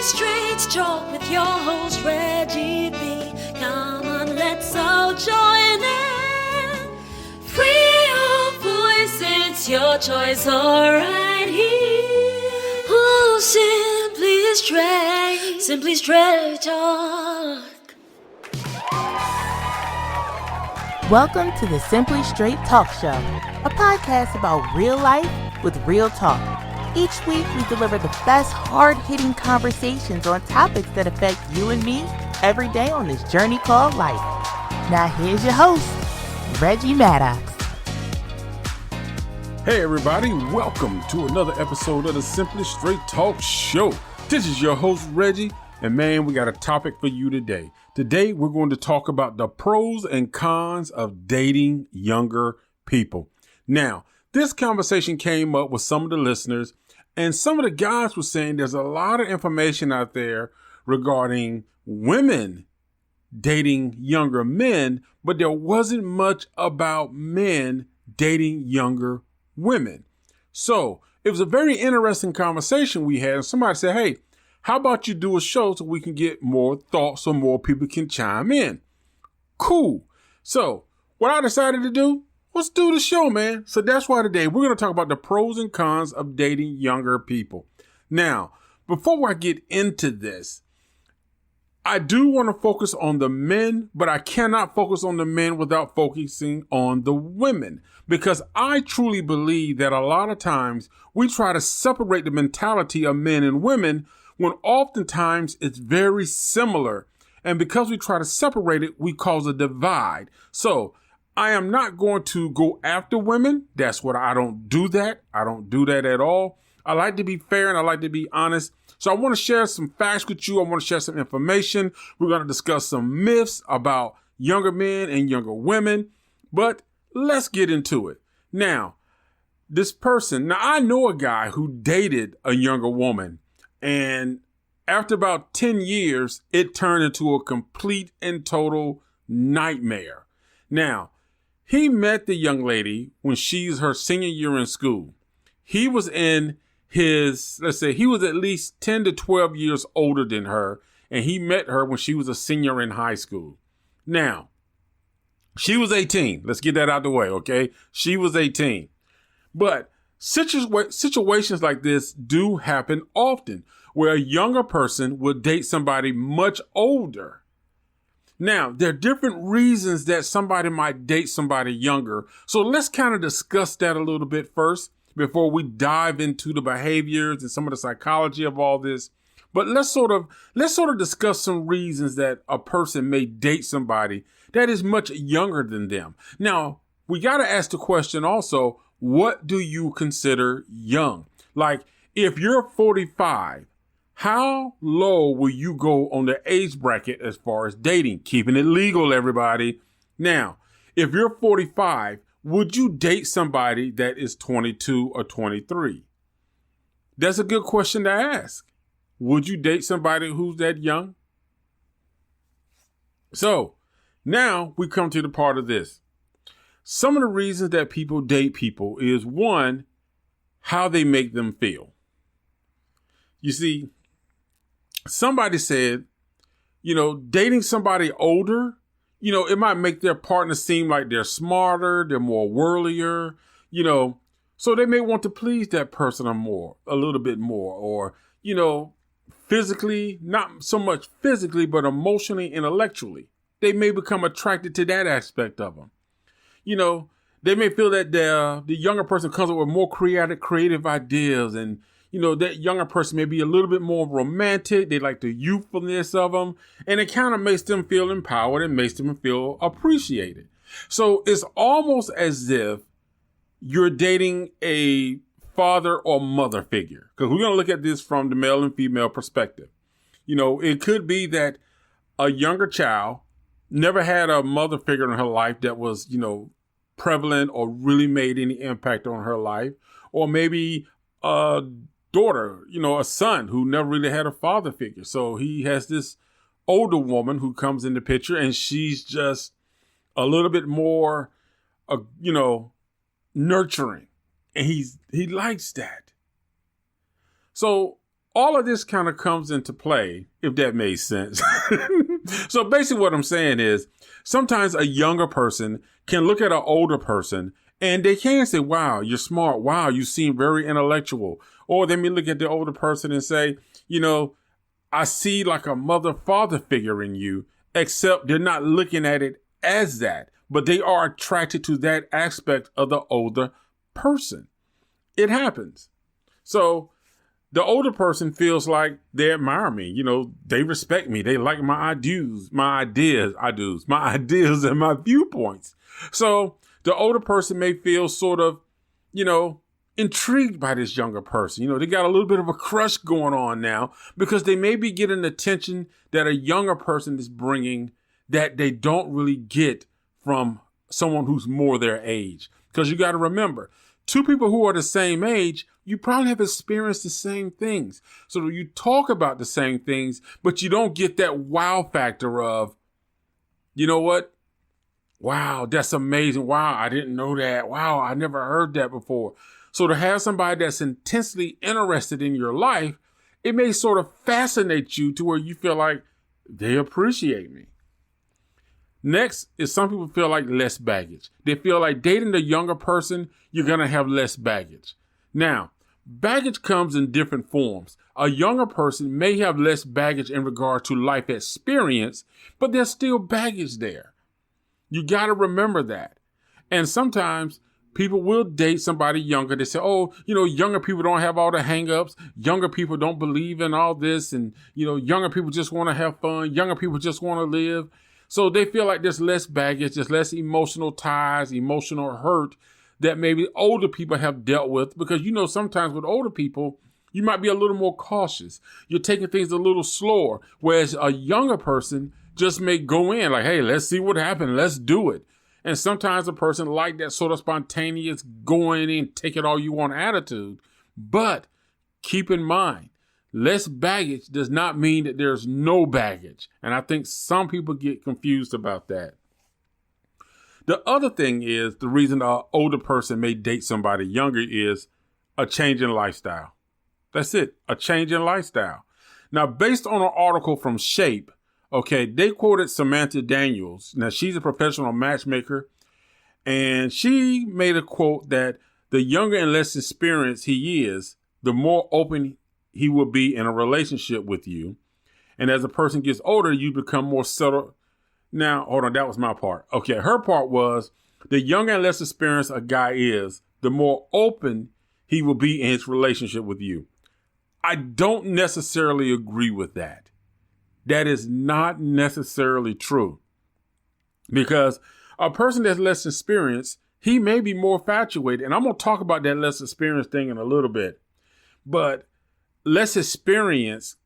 Straight Talk with your host Reggie B. Come on, let's all join in. Free your voice, it's your choice, alright here. Oh, simply straight talk. Welcome to the Simply Straight Talk Show, a podcast about real life with real talk. Each week, we deliver the best hard-hitting conversations on topics that affect you and me every day on this journey called life. Now, here's your host, Reggie Maddox. Hey, everybody. Welcome to another episode of the Simply Straight Talk Show. This is your host, Reggie, and man, we got a topic for you today. Today, we're going to talk about the pros and cons of dating younger people. Now, this conversation came up with some of the listeners, and some of the guys were saying there's a lot of information out there regarding women dating younger men, but there wasn't much about men dating younger women. So it was a very interesting conversation we had. And somebody said, hey, how about you do a show so we can get more thoughts so more people can chime in? Cool. So what I decided to do, let's do the show, man. So that's why today we're going to talk about the pros and cons of dating younger people. Now, before I get into this, I do want to focus on the men, but I cannot focus on the men without focusing on the women, because I truly believe that a lot of times we try to separate the mentality of men and women when oftentimes it's very similar. And because we try to separate it, we cause a divide. So I am not going to go after women. That's what I don't do that. I don't do that at all. I like to be fair and I like to be honest. So I want to share some facts with you. I want to share some information. We're going to discuss some myths about younger men and younger women, but let's get into it. Now, I know a guy who dated a younger woman, and after about 10 years, it turned into a complete and total nightmare. Now, he met the young lady when she's her senior year in school. He was in he was at least 10 to 12 years older than her, and he met her when she was a senior in high school. Now, she was 18. Let's get that out of the way, okay? She was 18. But situations like this do happen often, where a younger person will date somebody much older. Now, there are different reasons that somebody might date somebody younger. So let's kind of discuss that a little bit first before we dive into the behaviors and some of the psychology of all this. But let's sort of discuss some reasons that a person may date somebody that is much younger than them. Now, we got to ask the question also, what do you consider young? Like, if you're 45, how low will you go on the age bracket as far as dating? Keeping it legal, everybody. Now, if you're 45, would you date somebody that is 22 or 23? That's a good question to ask. Would you date somebody who's that young? So now we come to the part of this. Some of the reasons that people date people is, one, how they make them feel. You see, somebody said, dating somebody older, it might make their partner seem like they're smarter, they're more worldlier, so they may want to please that person a little bit more, or, physically, not so much physically, but emotionally, intellectually. They may become attracted to that aspect of them. They may feel that the younger person comes up with more creative ideas, and that younger person may be a little bit more romantic. They like the youthfulness of them, and it kind of makes them feel empowered and makes them feel appreciated. So it's almost as if you're dating a father or mother figure, because we're going to look at this from the male and female perspective. It could be that a younger child never had a mother figure in her life that was, prevalent or really made any impact on her life, or maybe a daughter, a son who never really had a father figure. So he has this older woman who comes in the picture, and she's just a little bit more, nurturing, and he likes that. So all of this kind of comes into play, if that makes sense. So basically what I'm saying is sometimes a younger person can look at an older person and they can say, wow, you're smart. Wow, you seem very intellectual. Or they may look at the older person and say, I see like a mother, father figure in you, except they're not looking at it as that, but they are attracted to that aspect of the older person. It happens. So the older person feels like they admire me. They respect me. They like my ideas and my viewpoints. So the older person may feel sort of, intrigued by this younger person. They got a little bit of a crush going on now because they may be getting attention that a younger person is bringing that they don't really get from someone who's more their age. Because you got to remember, two people who are the same age, you probably have experienced the same things. So you talk about the same things, but you don't get that wow factor of, you know what? Wow, that's amazing. Wow, I didn't know that. Wow, I never heard that before. So to have somebody that's intensely interested in your life, it may sort of fascinate you to where you feel like they appreciate me. Next is some people feel like less baggage. They feel like dating a younger person, you're going to have less baggage. Now, baggage comes in different forms. A younger person may have less baggage in regard to life experience, but there's still baggage there. You got to remember that. And sometimes people will date somebody younger. They say, younger people don't have all the hang-ups. Younger people don't believe in all this. And, younger people just want to have fun. Younger people just want to live. So they feel like there's less baggage, there's less emotional ties, emotional hurt that maybe older people have dealt with. Because, sometimes with older people, you might be a little more cautious. You're taking things a little slower. Whereas a younger person just may go in like, hey, let's see what happened. Let's do it. And sometimes a person like that sort of spontaneous going in, take it all you want attitude. But keep in mind, less baggage does not mean that there's no baggage. And I think some people get confused about that. The other thing is the reason an older person may date somebody younger is a change in lifestyle. That's it, a change in lifestyle. Now, based on an article from Shape, they quoted Samantha Daniels. Now, she's a professional matchmaker, and she made a quote that the younger and less experienced he is, the more open he will be in a relationship with you. And as a person gets older, you become more settled. Now, hold on, that was my part. Her part was the younger and less experienced a guy is, the more open he will be in his relationship with you. I don't necessarily agree with that. That is not necessarily true. Because a person that's less experienced, he may be more infatuated. And I'm going to talk about that less experienced thing in a little bit. But less experience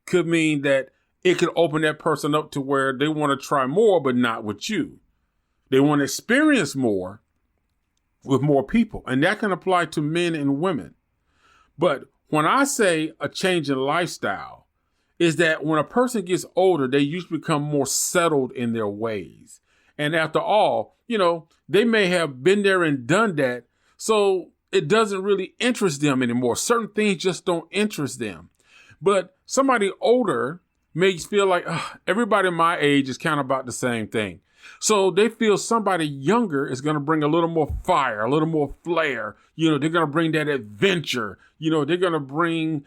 could mean that it could open that person up to where they want to try more, but not with you. They want to experience more with more people. And that can apply to men and women. But when I say a change in lifestyle, is that when a person gets older, they usually become more settled in their ways. And after all, they may have been there and done that. So it doesn't really interest them anymore. Certain things just don't interest them. But somebody older may feel like everybody my age is kind of about the same thing. So they feel somebody younger is going to bring a little more fire, a little more flair. They're going to bring that adventure. They're going to bring,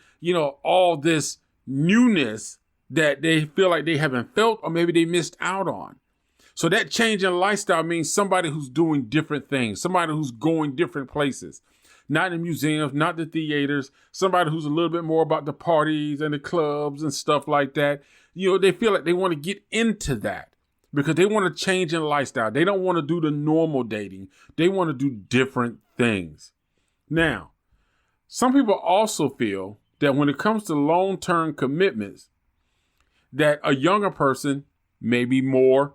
all this newness that they feel like they haven't felt or maybe they missed out on. So that change in lifestyle means somebody who's doing different things, somebody who's going different places, not in museums, not the theaters, somebody who's a little bit more about the parties and the clubs and stuff like that. They feel like they want to get into that because they want to change in lifestyle. They don't want to do the normal dating. They want to do different things. Now, some people also feel that when it comes to long-term commitments, that a younger person may be more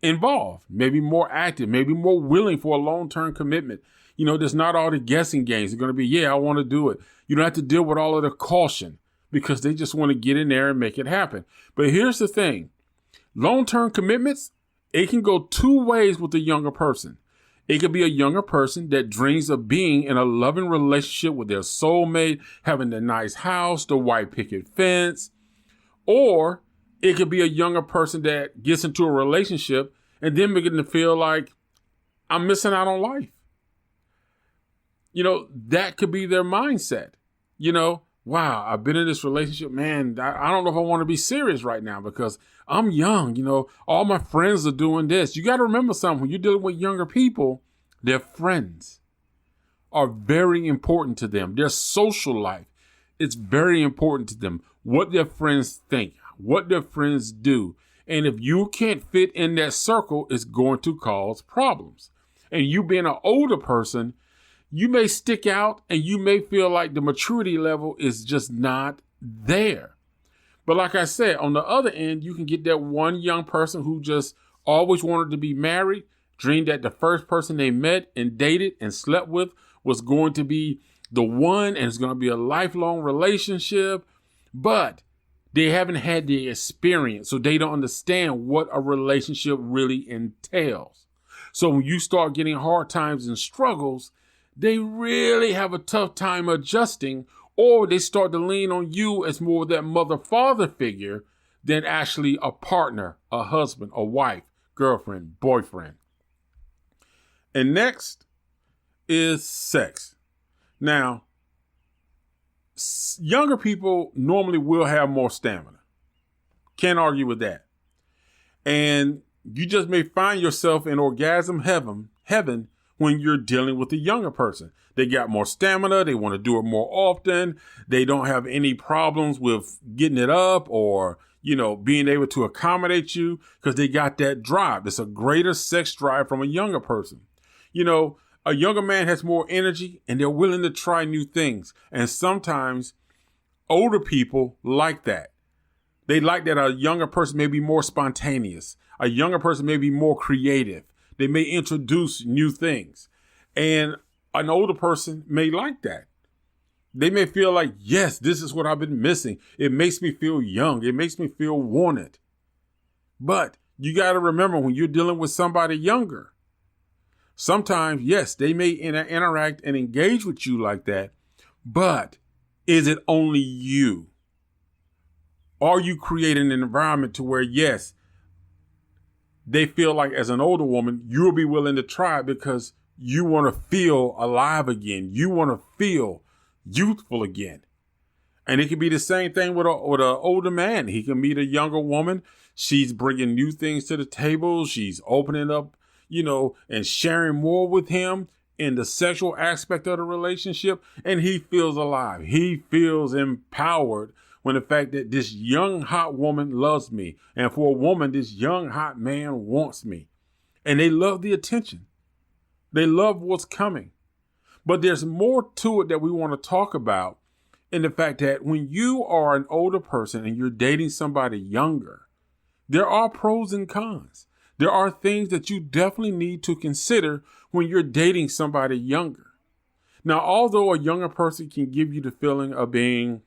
involved, maybe more active, maybe more willing for a long-term commitment. There's not all the guessing games. It's going to be, I want to do it. You don't have to deal with all of the caution because they just want to get in there and make it happen. But here's the thing. Long-term commitments, it can go two ways with the younger person. It could be a younger person that dreams of being in a loving relationship with their soulmate, having the nice house, the white picket fence. Or it could be a younger person that gets into a relationship and then begin to feel like, I'm missing out on life. That could be their mindset. Wow, I've been in this relationship, man, I don't know if I want to be serious right now because I'm young, all my friends are doing this. You got to remember something, when you're dealing with younger people, their friends are very important to them. Their social life, it's very important to them. What their friends think, what their friends do. And if you can't fit in that circle, it's going to cause problems. And you being an older person, you may stick out and you may feel like the maturity level is just not there. But like I said, on the other end, you can get that one young person who just always wanted to be married, dreamed that the first person they met and dated and slept with was going to be the one and it's going to be a lifelong relationship, but they haven't had the experience, so they don't understand what a relationship really entails. So when you start getting hard times and struggles, they really have a tough time adjusting, or they start to lean on you as more of that mother-father figure than actually a partner, a husband, a wife, girlfriend, boyfriend. And next is sex. Now, younger people normally will have more stamina. Can't argue with that. And you just may find yourself in orgasm heaven when you're dealing with a younger person. They got more stamina. They want to do it more often. They don't have any problems with getting it up or, being able to accommodate you because they got that drive. It's a greater sex drive from a younger person. A younger man has more energy and they're willing to try new things. And sometimes older people like that. They like that a younger person may be more spontaneous. A younger person may be more creative. They may introduce new things. And an older person may like that. They may feel like, yes, this is what I've been missing. It makes me feel young. It makes me feel wanted. But you got to remember, when you're dealing with somebody younger, sometimes, yes, they may interact and engage with you like that. But is it only you? Are you creating an environment to where, yes, they feel like as an older woman, you'll be willing to try because you want to feel alive again. You want to feel youthful again. And it could be the same thing with an older man. He can meet a younger woman. She's bringing new things to the table. She's opening up, and sharing more with him in the sexual aspect of the relationship. And he feels alive. He feels empowered when the fact that this young, hot woman loves me. And for a woman, this young, hot man wants me. And they love the attention. They love what's coming. But there's more to it that we want to talk about in the fact that when you are an older person and you're dating somebody younger, there are pros and cons. There are things that you definitely need to consider when you're dating somebody younger. Now, although a younger person can give you the feeling of being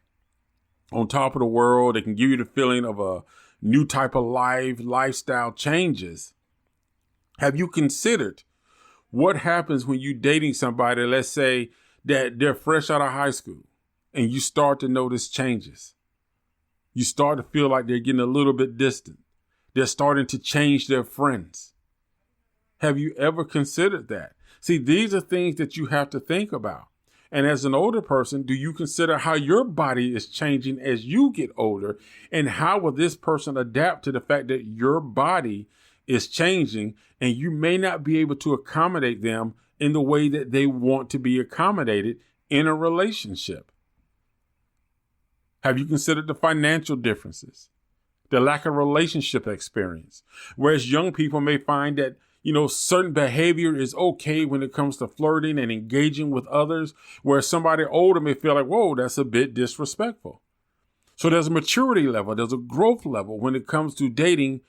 on top of the world, they can give you the feeling of a new type of lifestyle changes. Have you considered what happens when you're dating somebody, let's say that they're fresh out of high school, and you start to notice changes? You start to feel like they're getting a little bit distant. They're starting to change their friends. Have you ever considered that? See, these are things that you have to think about. And as an older person, do you consider how your body is changing as you get older? And how will this person adapt to the fact that your body is changing and you may not be able to accommodate them in the way that they want to be accommodated in a relationship? Have you considered the financial differences, the lack of relationship experience? Whereas young people may find that, certain behavior is okay when it comes to flirting and engaging with others, where somebody older may feel like, whoa, that's a bit disrespectful. So there's a maturity level, there's a growth level when it comes to dating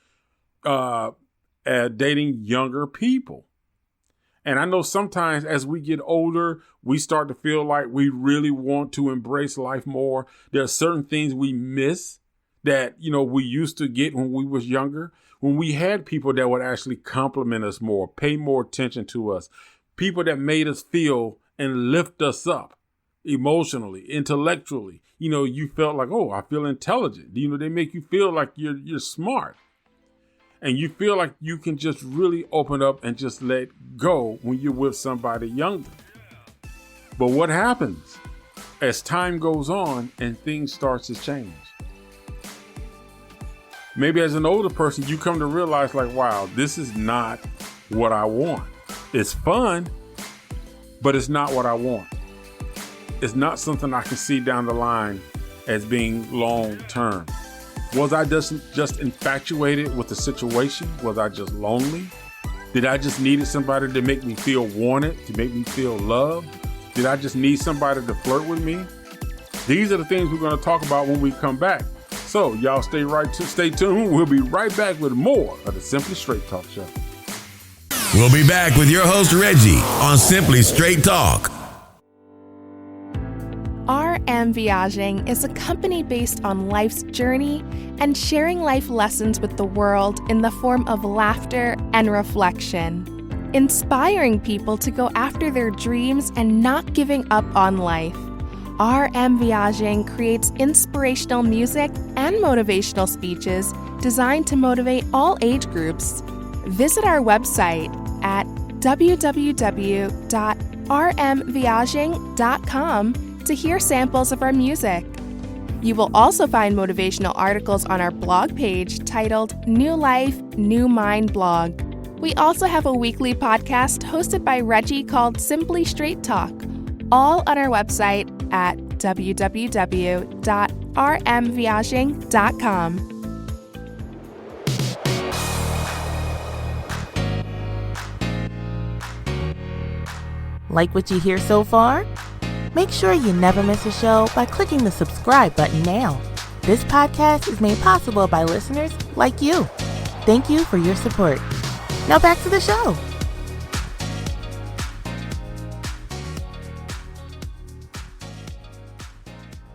younger people. And I know sometimes as we get older, we start to feel like we really want to embrace life more. There are certain things we miss that, we used to get when we was younger. when we had people that would actually compliment us more, pay more attention to us, people that made us feel and lift us up emotionally, intellectually. You felt like, oh, I feel intelligent. They make you feel like you're smart. And you feel like you can just really open up and just let go when you're with somebody younger. But what happens as time goes on and things start to change? Maybe as an older person, you come to realize like, wow, this is not what I want. It's fun, but it's not what I want. It's not something I can see down the line as being long term. Was I just infatuated with the situation? Was I just lonely? Did I just needed somebody to make me feel wanted, to make me feel loved? Did I just need somebody to flirt with me? These are the things we're going to talk about when we come back. So y'all stay tuned. We'll be right back with more of the Simply Straight Talk Show. We'll be back with your host, Reggie, on Simply Straight Talk. RM Viaging is a company based on life's journey and sharing life lessons with the world in the form of laughter and reflection, inspiring people to go after their dreams and not giving up on life. RM Viaging creates inspirational music and motivational speeches designed to motivate all age groups. Visit our website at www.rmviaging.com to hear samples of our music. You will also find motivational articles on our blog page titled New Life, New Mind blog. We also have a weekly podcast hosted by Reggie called Simply Straight Talk, all on our website at www.rmviaging.com. Like what you hear so far? Make sure you never miss a show by clicking the subscribe button now. This podcast is made possible by listeners like you. Thank you for your support. Now back to the show.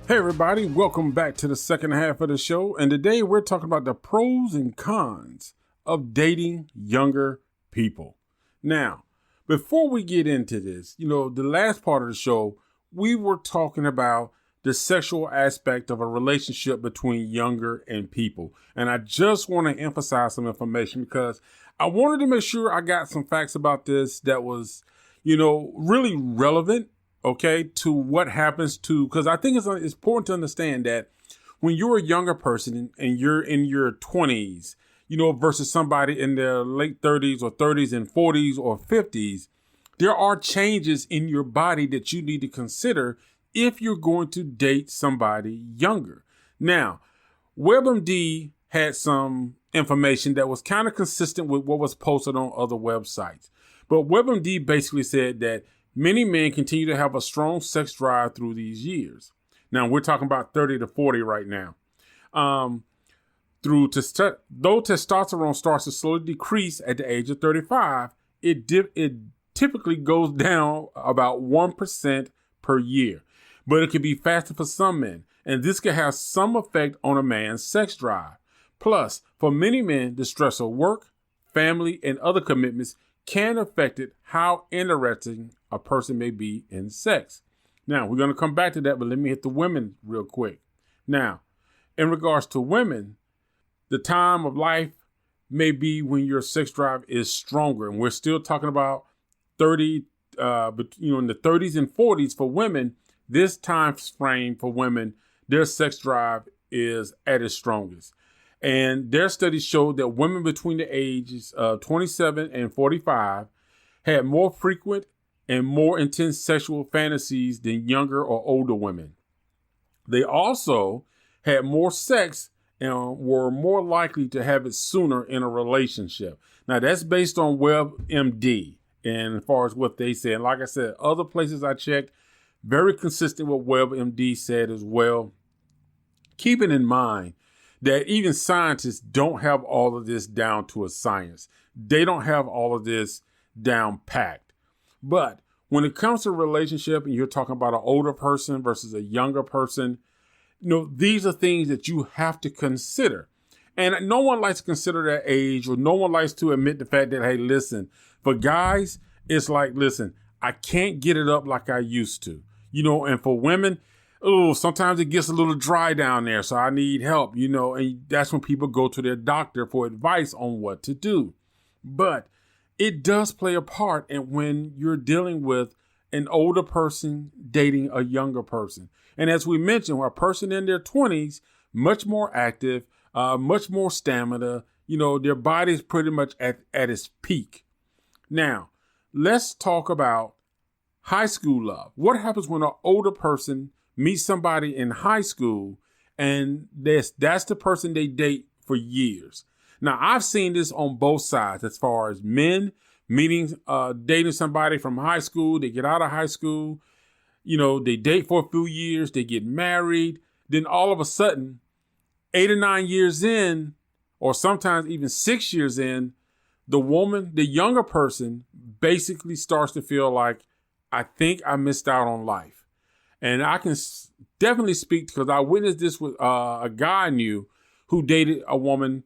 Hey everybody, welcome back to the second half of the show. And today we're talking about the pros and cons of dating younger people. Now, before we get into this, the last part of the show, we were talking about the sexual aspect of a relationship between younger and people. And I just want to emphasize some information because I wanted to make sure I got some facts about this that was, really relevant, okay, to what happens because I think it's important to understand that when you're a younger person and you're in your 20s, versus somebody in their late 30s or 30s and 40s or 50s, there are changes in your body that you need to consider if you're going to date somebody younger. Now, WebMD had some information that was kind of consistent with what was posted on other websites. But WebMD basically said that many men continue to have a strong sex drive through these years. Now, we're talking about 30 to 40 right now. Though testosterone starts to slowly decrease at the age of 35, it typically goes down about 1% per year, but it can be faster for some men, and this can have some effect on a man's sex drive. Plus, for many men, the stress of work, family, and other commitments can affect how interesting a person may be in sex. Now, we're going to come back to that, but let me hit the women real quick. Now, in regards to women, the time of life may be when your sex drive is stronger, and we're still talking about 30, in the 30s and 40s for women. This time frame for women, their sex drive is at its strongest. And their studies showed that women between the ages of 27 and 45 had more frequent and more intense sexual fantasies than younger or older women. They also had more sex and were more likely to have it sooner in a relationship. Now, that's based on WebMD. And as far as what they said, like I said, other places I checked, very consistent with what WebMD said as well. Keeping in mind that even scientists don't have all of this down to a science. They don't have all of this down packed. But when it comes to a relationship and you're talking about an older person versus a younger person, these are things that you have to consider. And no one likes to consider that age, or no one likes to admit the fact that, hey, listen, for guys, it's like, listen, I can't get it up like I used to, and for women, sometimes it gets a little dry down there. So I need help, and that's when people go to their doctor for advice on what to do. But it does play a part in when you're dealing with an older person dating a younger person. And as we mentioned, a person in their 20s, much more active, much more stamina, their body's pretty much at its peak. Now, let's talk about high school love. What happens when an older person meets somebody in high school and that's the person they date for years? Now, I've seen this on both sides as far as men dating somebody from high school. They get out of high school, they date for a few years, they get married. Then all of a sudden, 8 or 9 years in, or sometimes even 6 years in, the younger person basically starts to feel like, I think I missed out on life. And I can definitely speak because I witnessed this with a guy I knew who dated a woman.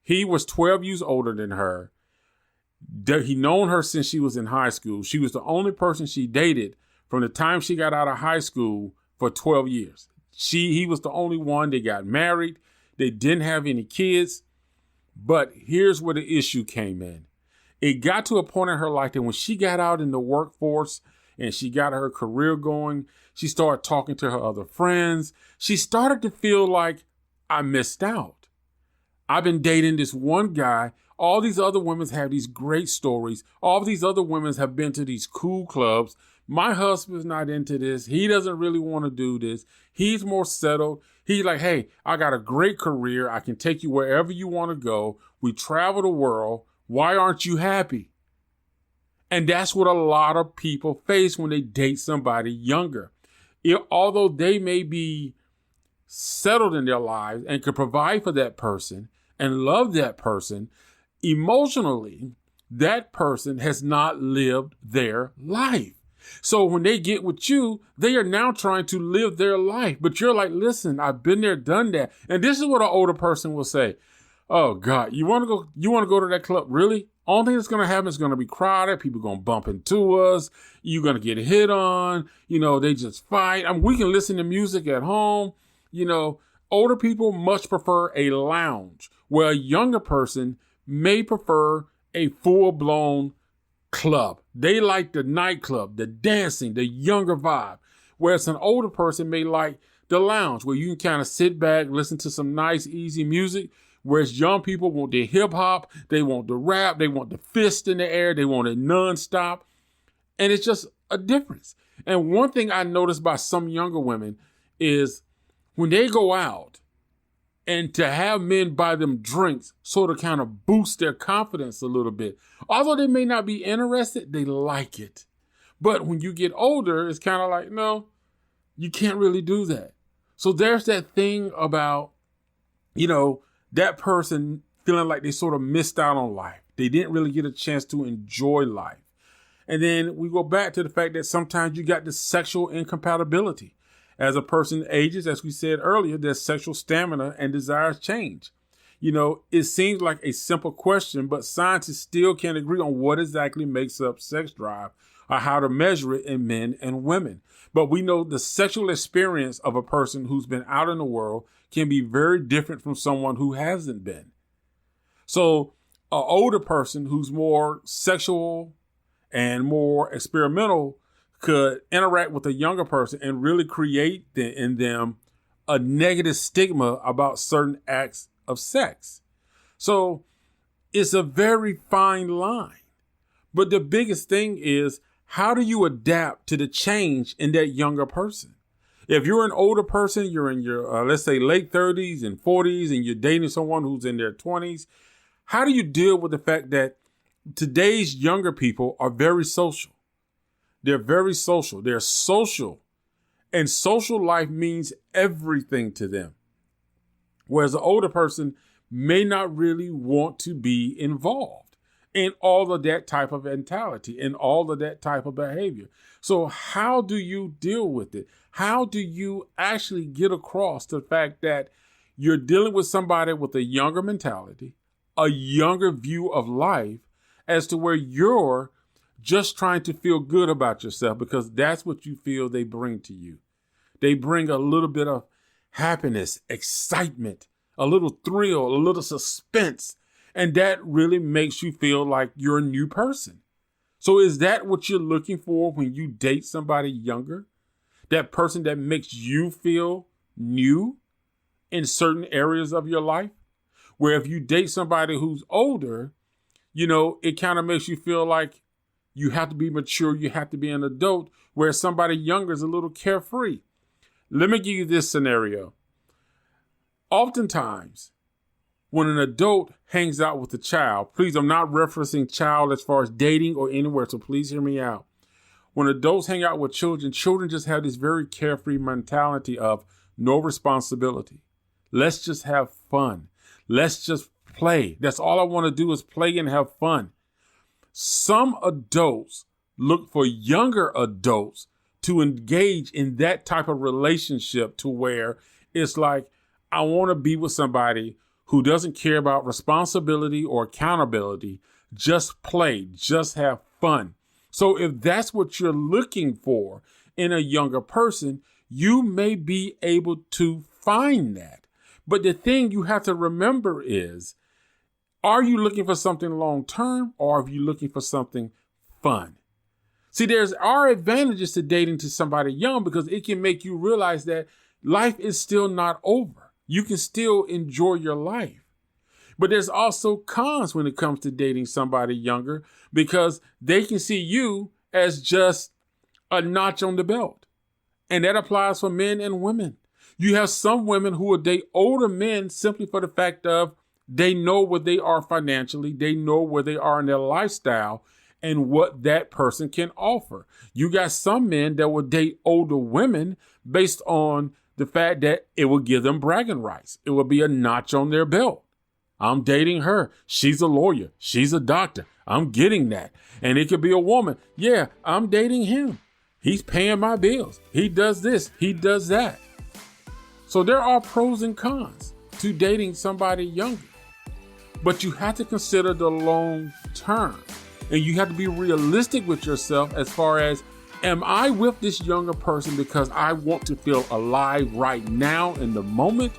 He was 12 years older than her. He known her since she was in high school. She was the only person she dated from the time she got out of high school for 12 years. He was the only one. They got married. They didn't have any kids. But here's where the issue came in. It got to a point in her life that when she got out in the workforce and she got her career going, she started talking to her other friends. She started to feel like, I missed out. I've been dating this one guy. All these other women have these great stories. All these other women have been to these cool clubs. My husband's not into this. He doesn't really want to do this. He's more settled. He's like, hey, I got a great career. I can take you wherever you want to go. We travel the world. Why aren't you happy? And that's what a lot of people face when they date somebody younger. Although they may be settled in their lives and could provide for that person and love that person, emotionally, that person has not lived their life. So when they get with you, they are now trying to live their life. But you're like, listen, I've been there, done that. And this is what an older person will say. Oh God, you want to go to that club? Really? Only thing that's going to happen is going to be crowded. People going to bump into us. You're going to get hit on. They just fight. We can listen to music at home. Older people much prefer a lounge, where a younger person may prefer a full-blown club. They like the nightclub, the dancing, the younger vibe. Whereas an older person may like the lounge, where you can kind of sit back, listen to some nice, easy music. Whereas young people want the hip hop, they want the rap, they want the fist in the air, they want it nonstop. And it's just a difference. And one thing I noticed by some younger women is when they go out and to have men buy them drinks sort of kind of boost their confidence a little bit. Although they may not be interested, they like it. But when you get older, it's kind of like, no, you can't really do that. So there's that thing about, that person feeling like they sort of missed out on life. They didn't really get a chance to enjoy life. And then we go back to the fact that sometimes you got this sexual incompatibility. As a person ages, as we said earlier, their sexual stamina and desires change. It seems like a simple question, but scientists still can't agree on what exactly makes up sex drive or how to measure it in men and women. But we know the sexual experience of a person who's been out in the world can be very different from someone who hasn't been. So an older person who's more sexual and more experimental could interact with a younger person and really create in them a negative stigma about certain acts of sex. So it's a very fine line. But the biggest thing is, how do you adapt to the change in that younger person? If you're an older person, you're in your, let's say, late 30s and 40s, and you're dating someone who's in their 20s, how do you deal with the fact that today's younger people are very social? They're very social. They're social. And social life means everything to them. Whereas an older person may not really want to be involved in all of that type of mentality and all of that type of behavior. So how do you deal with it? How do you actually get across the fact that you're dealing with somebody with a younger mentality, a younger view of life, as to where you're just trying to feel good about yourself because that's what you feel they bring to you. They bring a little bit of happiness, excitement, a little thrill, a little suspense, and that really makes you feel like you're a new person. So is that what you're looking for when you date somebody younger? That person that makes you feel new in certain areas of your life? Where if you date somebody who's older, it kind of makes you feel like you have to be mature, you have to be an adult, where somebody younger is a little carefree. Let me give you this scenario. Oftentimes, when an adult hangs out with a child, please, I'm not referencing child as far as dating or anywhere, so please hear me out. When adults hang out with children, children just have this very carefree mentality of no responsibility. Let's just have fun. Let's just play. That's all I want to do is play and have fun. Some adults look for younger adults to engage in that type of relationship to where it's like, I want to be with somebody who doesn't care about responsibility or accountability. Just play, just have fun. So if that's what you're looking for in a younger person, you may be able to find that. But the thing you have to remember is, are you looking for something long term or are you looking for something fun? See, there are advantages to dating to somebody young because it can make you realize that life is still not over. You can still enjoy your life. But there's also cons when it comes to dating somebody younger because they can see you as just a notch on the belt. And that applies for men and women. You have some women who will date older men simply for the fact of they know where they are financially, they know where they are in their lifestyle and what that person can offer. You got some men that will date older women based on the fact that it will give them bragging rights. It will be a notch on their belt. I'm dating her. She's a lawyer. She's a doctor. I'm getting that. And it could be a woman. Yeah, I'm dating him. He's paying my bills. He does this. He does that. So there are pros and cons to dating somebody younger. But you have to consider the long term. And you have to be realistic with yourself as far as, am I with this younger person because I want to feel alive right now in the moment?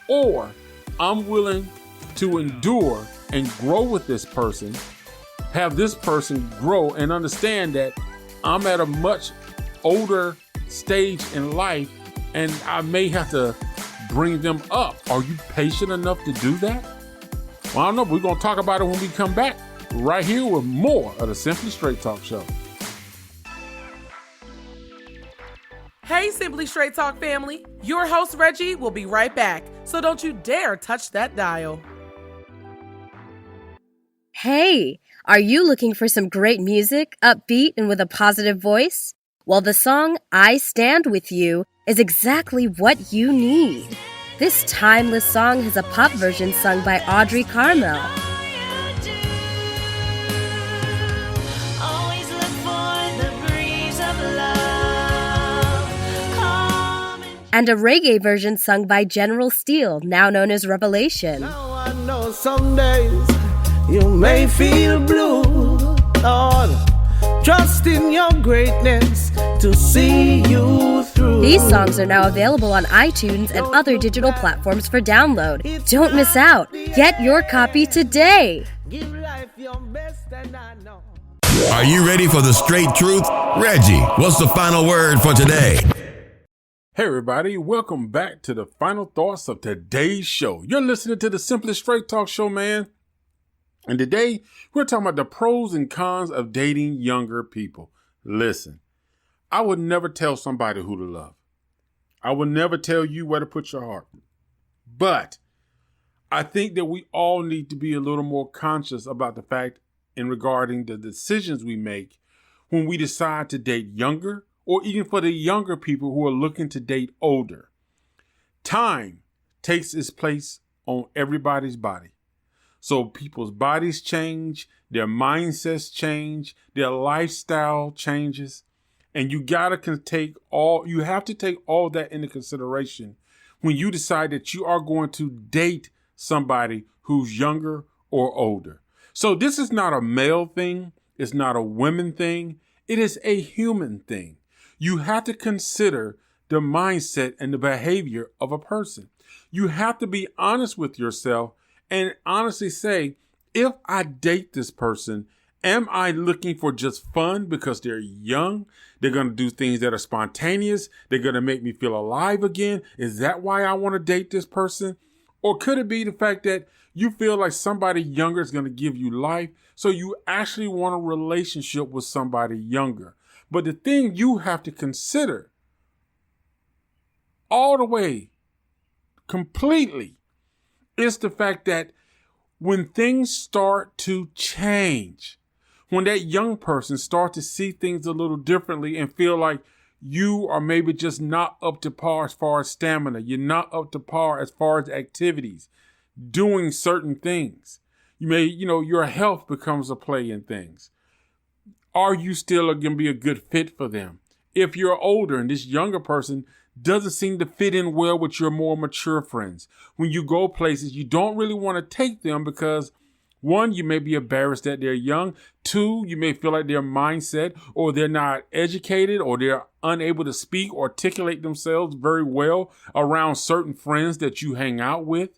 Or I'm willing to endure and grow with this person, have this person grow and understand that I'm at a much older stage in life and I may have to bring them up. Are you patient enough to do that? Well, I don't know. We're going to talk about it when we come back right here with more of the Simply Straight Talk Show. Hey, Simply Straight Talk family. Your host, Reggie, will be right back. So don't you dare touch that dial. Hey, are you looking for some great music, upbeat and with a positive voice? Well, the song I Stand With You is exactly what you need. This timeless song has a pop version sung by Audrey Carmel. And a reggae version sung by General Steele, now known as Revelation. Now I know some days you may feel blue, Lord. Trust in your greatness to see you through. These songs are now available on iTunes and other digital platforms for download. Don't miss out. Get your copy today. Give life your best and I know. Are you ready for the straight truth? Reggie, what's the final word for today? Hey everybody, welcome back to the final thoughts of today's show. You're listening to the Simply Straight Talk Show, man. And today, we're talking about the pros and cons of dating younger people. Listen, I would never tell somebody who to love. I would never tell you where to put your heart. But I think that we all need to be a little more conscious about the fact in regarding the decisions we make when we decide to date younger, or even for the younger people who are looking to date older. Time takes its place on everybody's body. So people's bodies change, their mindsets change, their lifestyle changes. And you have to take all that into consideration when you decide that you are going to date somebody who's younger or older. So this is not a male thing. It's not a women thing. It is a human thing. You have to consider the mindset and the behavior of a person. You have to be honest with yourself and honestly say, if I date this person, am I looking for just fun because they're young? They're going to do things that are spontaneous. They're going to make me feel alive again. Is that why I want to date this person? Or could it be the fact that you feel like somebody younger is going to give you life, so you actually want a relationship with somebody younger? But the thing you have to consider all the way, completely, is the fact that when things start to change, when that young person starts to see things a little differently and feel like you are maybe just not up to par as far as stamina, you're not up to par as far as activities, doing certain things. Your health becomes a play in things. Are you still going to be a good fit for them? If you're older and this younger person doesn't seem to fit in well with your more mature friends, when you go places, you don't really want to take them because, one, you may be embarrassed that they're young. Two, you may feel like their mindset or they're not educated or they're unable to speak or articulate themselves very well around certain friends that you hang out with.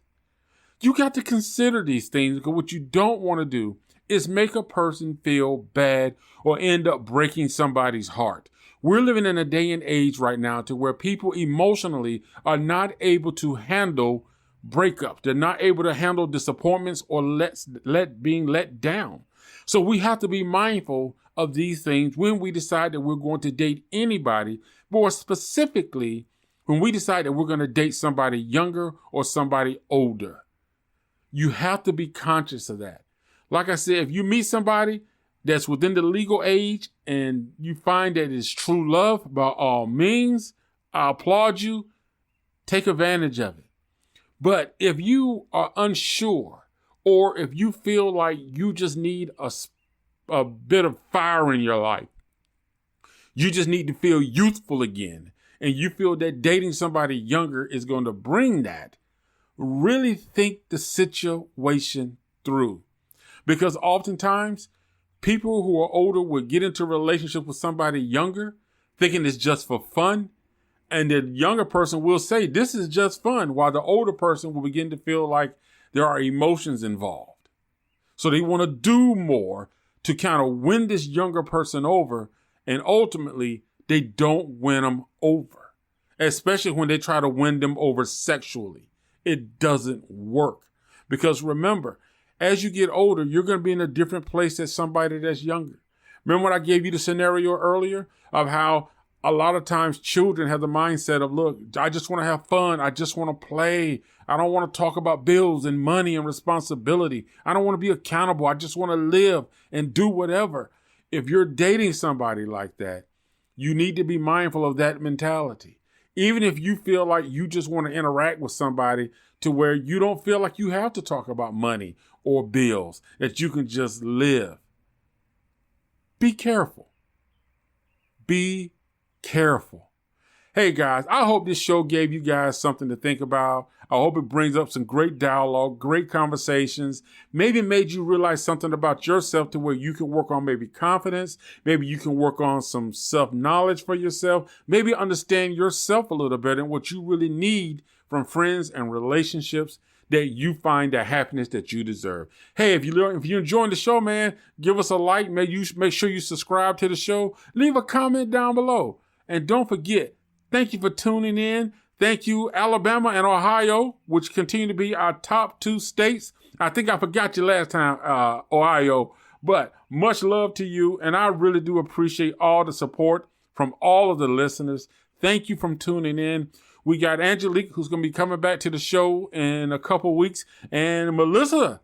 You got to consider these things, because what you don't want to do is make a person feel bad or end up breaking somebody's heart. We're living in a day and age right now to where people emotionally are not able to handle breakups. They're not able to handle disappointments or being let down. So we have to be mindful of these things when we decide that we're going to date anybody, more specifically when we decide that we're going to date somebody younger or somebody older. You have to be conscious of that. Like I said, if you meet somebody that's within the legal age and you find that it's true love, by all means, I applaud you. Take advantage of it. But if you are unsure, or if you feel like you just need a bit of fire in your life, you just need to feel youthful again, and you feel that dating somebody younger is going to bring that, really think the situation through. Because oftentimes, people who are older will get into a relationship with somebody younger, thinking it's just for fun. And the younger person will say, this is just fun, while the older person will begin to feel like there are emotions involved. So they want to do more to kind of win this younger person over. And ultimately, they don't win them over, especially when they try to win them over sexually. It doesn't work. Because remember, as you get older, you're going to be in a different place as somebody that's younger. Remember when I gave you the scenario earlier of how a lot of times children have the mindset of, look, I just want to have fun. I just want to play. I don't want to talk about bills and money and responsibility. I don't want to be accountable. I just want to live and do whatever. If you're dating somebody like that, you need to be mindful of that mentality. Even if you feel like you just want to interact with somebody to where you don't feel like you have to talk about money or bills, that you can just live. Be careful. Be careful. Hey guys, I hope this show gave you guys something to think about. I hope it brings up some great dialogue, great conversations, maybe made you realize something about yourself to where you can work on maybe confidence. Maybe you can work on some self-knowledge for yourself. Maybe understand yourself a little better and what you really need from friends and relationships, that you find the happiness that you deserve. Hey, if you're enjoying the show, man, give us a like. Make sure you subscribe to the show. Leave a comment down below. And don't forget, thank you for tuning in. Thank you, Alabama and Ohio, which continue to be our top 2 states. I think I forgot you last time, Ohio, but much love to you. And I really do appreciate all the support from all of the listeners. Thank you for tuning in. We got Angelique, who's going to be coming back to the show in a couple weeks. And Melissa,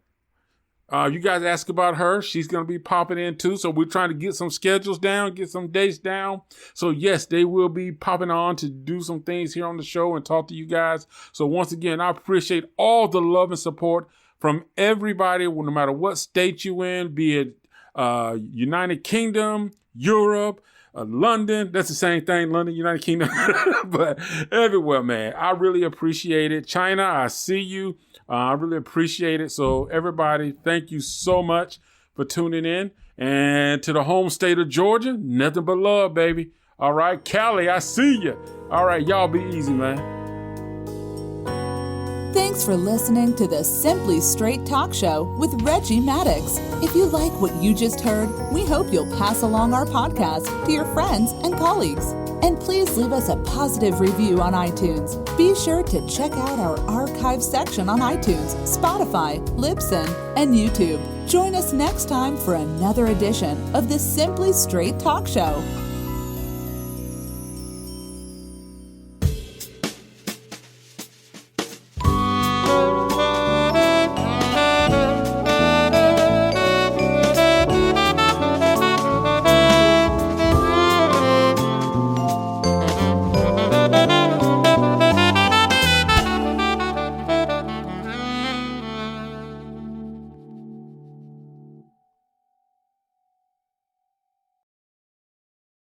you guys ask about her. She's going to be popping in too. So we're trying to get some schedules down, get some dates down. So yes, they will be popping on to do some things here on the show and talk to you guys. So once again, I appreciate all the love and support from everybody, no matter what state you in, be it United Kingdom, Europe, London. That's the same thing, London, United Kingdom. But everywhere, man. I really appreciate it. China, I see you. I really appreciate it. So everybody, thank you so much for tuning in. And to the home state of Georgia, nothing but love, baby. All right, Cali, I see you. All right, y'all be easy, man. Thanks for listening to the Simply Straight Talk Show with Reggie Maddox. If you like what you just heard, we hope you'll pass along our podcast to your friends and colleagues. And please leave us a positive review on iTunes. Be sure to check out our archive section on iTunes, Spotify, Libsyn, and YouTube. Join us next time for another edition of the Simply Straight Talk Show.